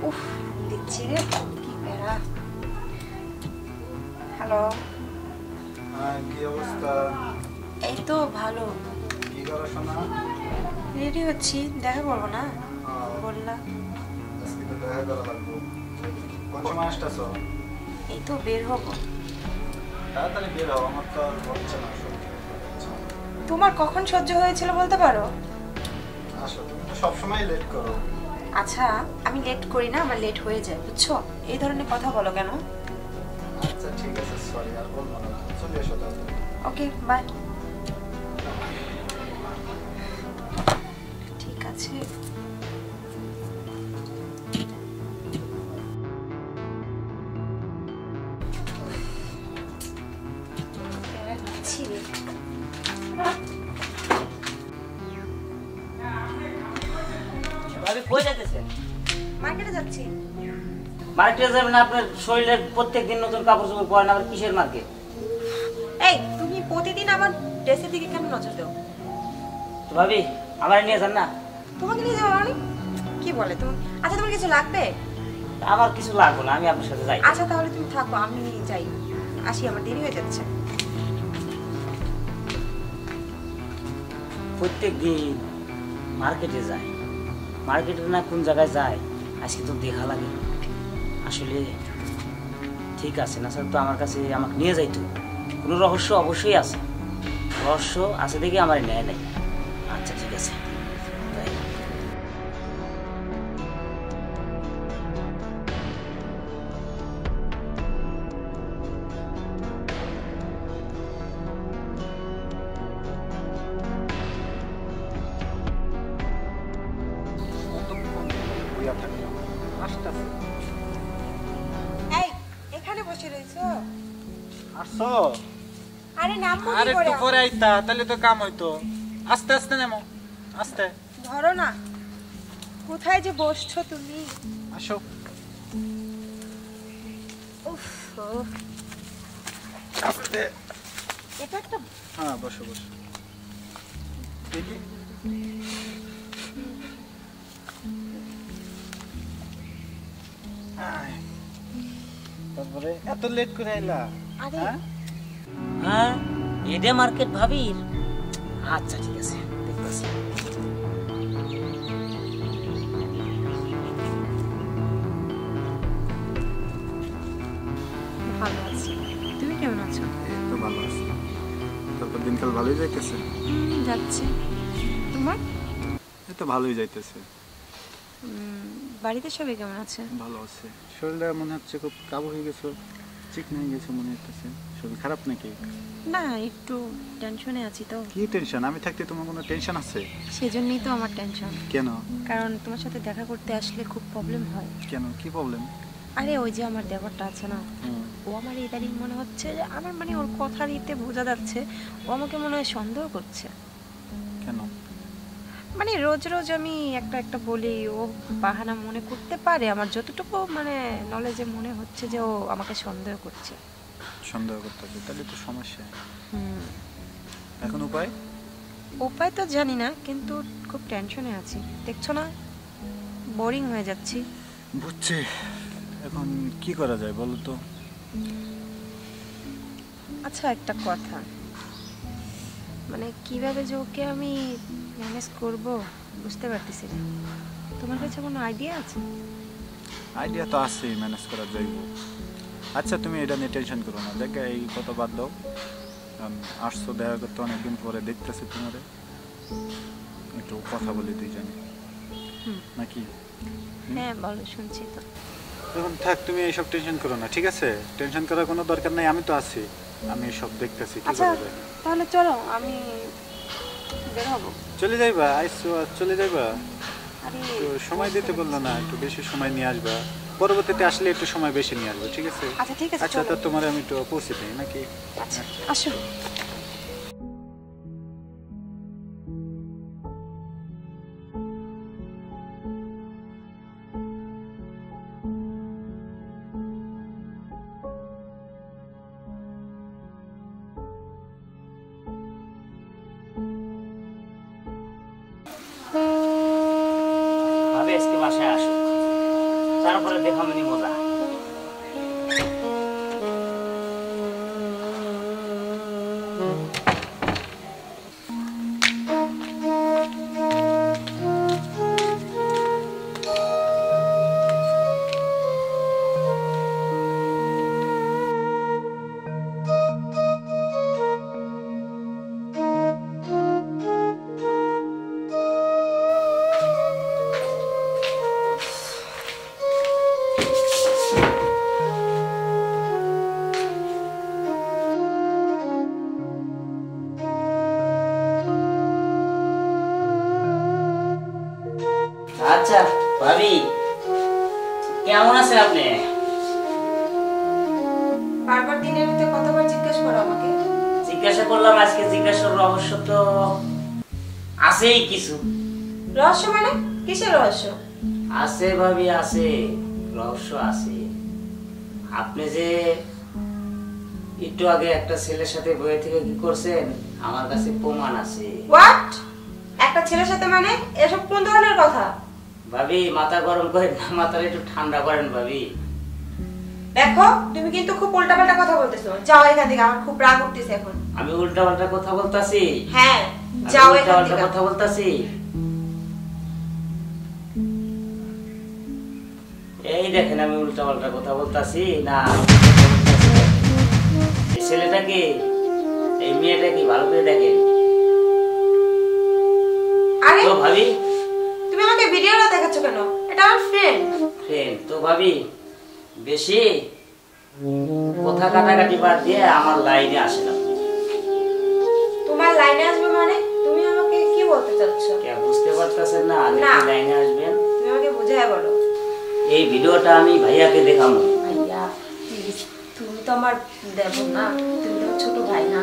উফ দিচ্ছি রে, কি প্যারা। হ্যালো। হ্যাঁ, কি অবস্থা? এই তো ভালো। কি করো শোনা? রেডি হচ্ছি, দেখা করবো না বললা। আজকে তো দেখা করা লাগবো। কোন সময় আসতেছো? এই তো বের হবো। তাড়াতাড়ি বের হও, আমার তো আর হচ্ছে না। তোমার কখন সহ্য হয়েছিল বলতে পারো? আসো, তুমি তো সবসময় লেট করো। আচ্ছা, আমি লেট করি না, আমার লেট হয়ে যায় বুঝছো। এই ধরনের কথা বলো কেন? আচ্ছা ঠিক আছে, সরি, আর বলবো না। চলে এসো তাহলে। Okay bye. ঠিক আছে। ভাবি কই যাইতেছেন? মার্কেটে যাচ্ছি। মার্কেটে যাবেন? আপনার শরীরের প্রত্যেকদিন নতুন কাপড় চোপড় পরেন, আবার কিসের মার্কেট? এই তুমি প্রতিদিন আমার ড্রেসের দিকে কেন নজর দাও? তো ভাবি আমার নিয়ে যান না। তোমাকে নিয়ে যাবো মানে? কি বলে তুমি? আচ্ছা তোমার কিছু লাগবে? আমার কিছু লাগবে না, আমি আপনার সাথে যাই। আচ্ছা তাহলে তুমি থাকো, আমি যাই। আসি, আমার দেরি হয়ে যাচ্ছে। প্রত্যেক দিন মার্কেটে যায়, মার্কেটে না কোন জায়গায় যায়, আজকে তো দেখা লাগে। আসলে ঠিক আছে না স্যার, তো আমার কাছে আমাকে নিয়ে যাইতো, কোনো রহস্য অবশ্যই আছে। রহস্য আছে দেখে আমার নেয় নাই। আচ্ছা ঠিক আছে তাই। বুইয়া থাকবে। আসতেছে। এই এখানে বসে রইছো? আসছো? আরে নামবো আর কি একটু করে? পরে আইতা, তাহলে তো কাম হইতো। আস্তে আস্তে নেমো, আস্তে। ধরো না। কোথায় যে বসছো তুমি? আসো। উফ, আস্তে। এটা একটা হ্যাঁ বসো বসো। দেখি। আয়। তারপরে এত লেট করে আইলা? আরে হ্যাঁ? হ্যাঁ এটা মার্কেট ভাবির? আচ্ছা ঠিক আছে দেখতেছি। ভালো আছি। তুমি কেমন আছো? এই তো ভালো আছি। তারপর দিনকাল ভালোই যাইতেছে? যাচ্ছে। তোমার? এই তো ভালোই যাইতেছে। বাড়িতে সবাই কেমন আছে? ভালো আছে। শরীরটা মনে হচ্ছে খুব কাবু হয়ে গেছো, চিকন হয়ে গেছে মনে হচ্ছে। শরীর খারাপ নাকি? না, একটু টেনশনে আছি তো। কি টেনশন? আমি থাকতে তোমার কোনো টেনশন আছে? সেজন্যই তো আমার টেনশন। কেন? কারণ তোমার সাথে দেখা করতে আসলে খুব প্রবলেম হয়। কেন, কি প্রবলেম? আরে ওই যে আমার দেবরটা আছে না, ও আমার ইদানিং মনে হচ্ছে যে আমার মানে ওর কথার ইতে বোঝা যাচ্ছে ও আমাকে মনে হয় সন্দেহ করছে। কেন? মানে রোজ রোজ আমি একটা একটা বলি, ও বাহানা মনে করতে পারে। আমার যতটুকু মানে নলেজে মনে হচ্ছে যে ও আমাকে সন্দেহ করছে। সন্দেহ করতেছে? তাহলে তো সমস্যা। হুম, এখন উপায়? উপায় তো জানি না, কিন্তু খুব টেনশনে আছি। দেখছো না, বোরিং হয়ে যাচ্ছি। বুঝছি। এখন কি করা যায় বলো তো? আচ্ছা একটা কথা, মানে কিভাবে যে ওকে আমি ম্যানেজ করব বুঝতে পারতেছি না। তোমার কাছে কোনো আইডিয়া আছে? আইডিয়া তো আছে, ম্যানেজ করা যাইব। আচ্ছা তুমি এটা নিয়ে টেনশন করো না, দেখ এই কত বাদ দাও। আসছো দেখা করতে অনেকদিন পরে, দেখতেছি তোমারে, একটু কথা বলি দুইজনে নাকি? হ্যাঁ বলো, শুনছি তো। এখন থাক, তুমি এইসব টেনশন করো না, ঠিক আছে? টেনশন করার কোনো দরকার নাই, আমি তো আছি। আমি সব দেখতেছি কি আচ্ছা করা যায়। তাহলে চলো, আমি বের হবো। চলে যাইবা? আইসো আর চলে যাইবা? আরে একটু সময় দিতে বললো না, একটু বেশি সময় নিয়ে আসবা। পরবর্তীতে আসলে একটু সময় বেশি নিয়ে আসবে, ঠিক আছে? আচ্ছা ঠিক আছে, আচ্ছা চলো। তো তোমার আমি একটু পৌঁছে দিই নাকি? আচ্ছা আসো। ভাবি আজকে বাসায় আসো। তারপরে দেখামনি মজা। আচ্ছা ভাবি, কেমন আছেন আপনি? বারবার দিনের ভিতরে কতবার জিজ্ঞেস করো আমাকে? জিজ্ঞাসা করলাম, আজকে জিজ্ঞাসার রহস্য তো আছেই কিছু। রহস্য মানে কিসের রহস্য? আছে ভাবি, আছে রহস্য আছে। আপনি যে একটু আগে একটা ছেলের সাথে বইয়ে থেকে কি করছেন, আমার কাছে প্রমাণ আছে। হোয়াট? একটা ছেলের সাথে মানে? এসব কোন ধরনের কথা? ভাবি মাথা গরম করেন না, মাথাটা একটু ঠান্ডা করেন ভাবি। দেখো তুমি কিন্তু খুব উল্টাপাল্টা কথা বলতেছো। যাও এখান থেকে, আমার খুব রাগ উঠতেছে এখন। আমি উল্টা পাল্টা কথা বলতাছি? হ্যাঁ, যাও এখান উল্টা থেকে। কথা বলতাছি? এই দেখেন আমি উল্টা পাল্টা কথা বলতাছি না? এই ছেলেটা কি, এই মেয়েটা কি, ভালো করে দেখেন। আরে তো ভাবি, তুমি আমাকে ভিডিওটা দেখাচ্ছ কেন? এটা আমার ফ্রেন্ড। ফ্রেন্ড তো ভাবি, বেশি কথা কাটাকাটি বাদ দিয়ে আমার লাইনে আসেন আপনি। তোমার লাইনে আসবে মানে? তুমি আমাকে কি বলতে চাচ্ছ? কে বুঝতে পারতেছেন না আপনি না। কি লাইনে আসবেন? তুমি আমাকে বুঝায় বলো। এই ভিডিওটা আমি ভাইয়াকে দেখাবো। ভাইয়া প্লিজ, তুমি তো আমার দেবো না, তুমি তো আমার ছোট ভাই না।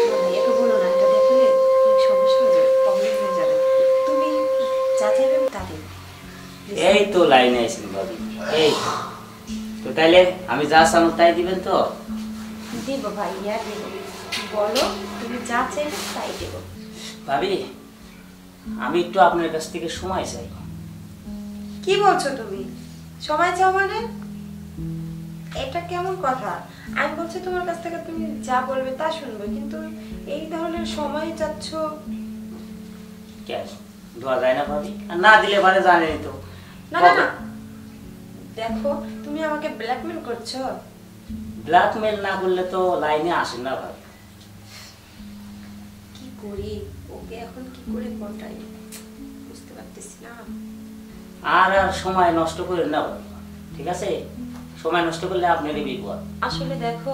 আমার ভাইয়াকে বলো না, এটা দেখলে অনেক সমস্যা হয়ে যাবে, প্রবলেম হয়ে যাবে। তুমি যা চাইবে আমি তা দেবো। এই তো লাইনে আছেন ভাবি, এই তো। তাইলে আমি যা চাবো তাই দিবেন তো? দিব ভাইয়া, দিব। বলো তুমি যা চাইবে তাই দেব। ভাবি আমি একটু আপনার কাছ থেকে সময় চাই। কি বলছো তুমি? সময় চাও মানে? এটা কেমন কথা? আমি বলছি তোমার কাছ থেকে তুমি যা বলবে তা শুনবো, কিন্তু এই ধরনের সময় চাচ্ছ। ক্যাশ দেওয়া যায় না ভাবি? আর না দিলে পারে জানেনি তো। না না না, দেখো তুমি আমাকে ব্ল্যাকমেল করছো। ব্ল্যাকমেল না করলে তো লাইনে আসেন না ভাবি। কি করি ওকে এখন, কি করে পটাই বুঝতে পারতেছি না। আর আর সময় নষ্ট করেন না ভাবি, ঠিক আছে? সময় নষ্ট করলে আপনারই বিপদ। আসলে দেখো,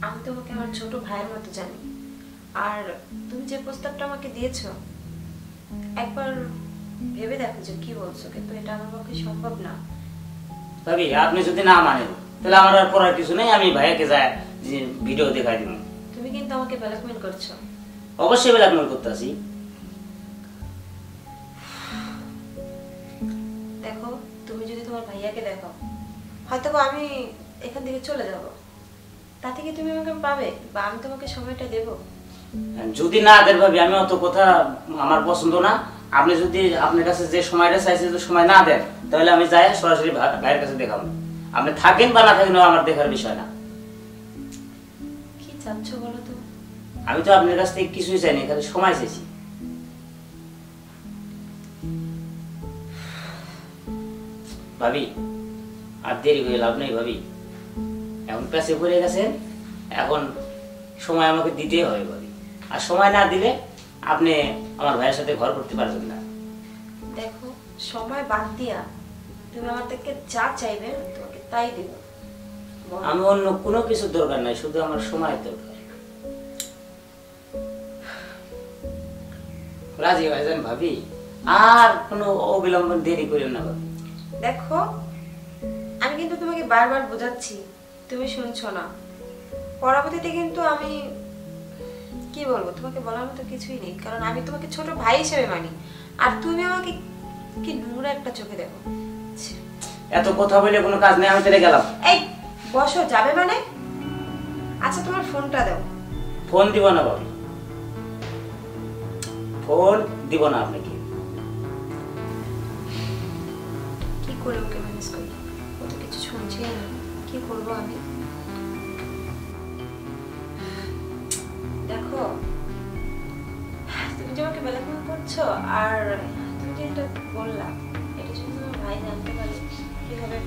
আমি তোমাকে আমার ছোট ভাইয়ের মতো জানি। আর তুমি যে প্রস্তাবটা আমাকে দিয়েছো, একবার ভেবে দেখো যে কি বলছো, কিন্তু এটা আমার পক্ষে সম্ভব না। ভাবি আপনি যদি না মানেন তাহলে আমার আর করার কিছু নেই, আমি ভাইয়াকে যায় যে ভিডিও দেখাই দিব। তুমি কিন্তু আমাকে ব্ল্যাকমেল করছো। অবশ্যই ব্ল্যাকমেল করতেছি। দেখো তুমি যদি তোমার ভাইয়াকে দেখো, হয়তো বা আমি এখান থেকে চলে যাব, তাতে কি তুমি আমাকে পাবে বা আমি তোমাকে সময়টা দেব? যদি না দেন ভাবি, আমি অত কথা আমার পছন্দ না। আপনি যদি আপনার কাছে যে সময়টা চাইছে যদি সময় না দেন, তাহলে আমি যাই সরাসরি ভাইয়ের কাছে দেখাবো। আপনি থাকেন বা না থাকেন আমার দেখার বিষয় না। কি চাচ্ছ বলো তো? আমি তো আপনার কাছ থেকে কিছুই চাইনি, খালি সময় চাইছি। ভাবি আর দেরি হয়ে লাভ নেই ভাবি, এখন পেছে পড়ে গেছেন, এখন সময় আমাকে দিতেই হবে ভাবি। আর সময় না দিলে আপনি আমার ভাইয়ের সাথে ঘর করতে পারবেন না। দেখো সময় বাদ দিয়া তুমি আমার থেকে যা চাইবে আমি তোমাকে তাই দেব। বলো। আমি অন্য কোনো কিছু দরকার নাই, শুধু আমার সময় দরকার। রাজি হয়ে যান ভাবি, আর কোনো অবিলম্বন দেরি করেন না ভাবি। দেখো আমি কিন্তু তোমাকে বারবার বোঝাচ্ছি, তুমি শুনছো না। পরবর্তীতে কিন্তু আমি কি বলবো, তোমাকে বলার মতো কিছুই নেই, কারণ আমি তোমাকে ছোট ভাই হিসেবে মানি। আর তুমি আমাকে কি নোংরা একটা চোখে দেখো। এত কথা বলে কোনো কাজ নেই, আমি তেরে গেলাম। এই বসো, যাবে মানে? আচ্ছা তোমার ফোনটা দাও। ফোন দিব না ভাবি, ফোন দিব না আপনাকে। কি করে ওকে ম্যানেজ করি। ও তো কিছু শুনছেই না, কি করবো আমি? দেখো, তুমি যে আমাকে ব্ল্যাকমেল করছো, আর তুমি যে এটা বললা, এটা যদি আমার ভাই জানতে পারে কি হবে?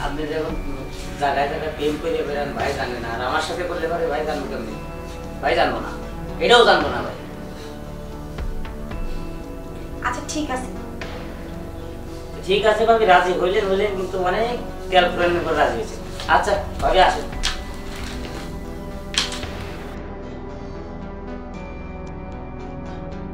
আপনি যখন জায়গায় জায়গায় প্রেম করে বেড়ান, ভাই জানে না, আর আমার সাথে করলে পারে ভাই জানবো কেমনি? ভাই জানবো না, এটাও জানবো না ভাই। আচ্ছা ঠিক আছে, ঠিক আছে ভাবি, রাজি হইলেন, কিন্তু অনেক গার্লফ্রেন্ডের উপর রাজি হয়েছে। আচ্ছা ভাবি আসেন।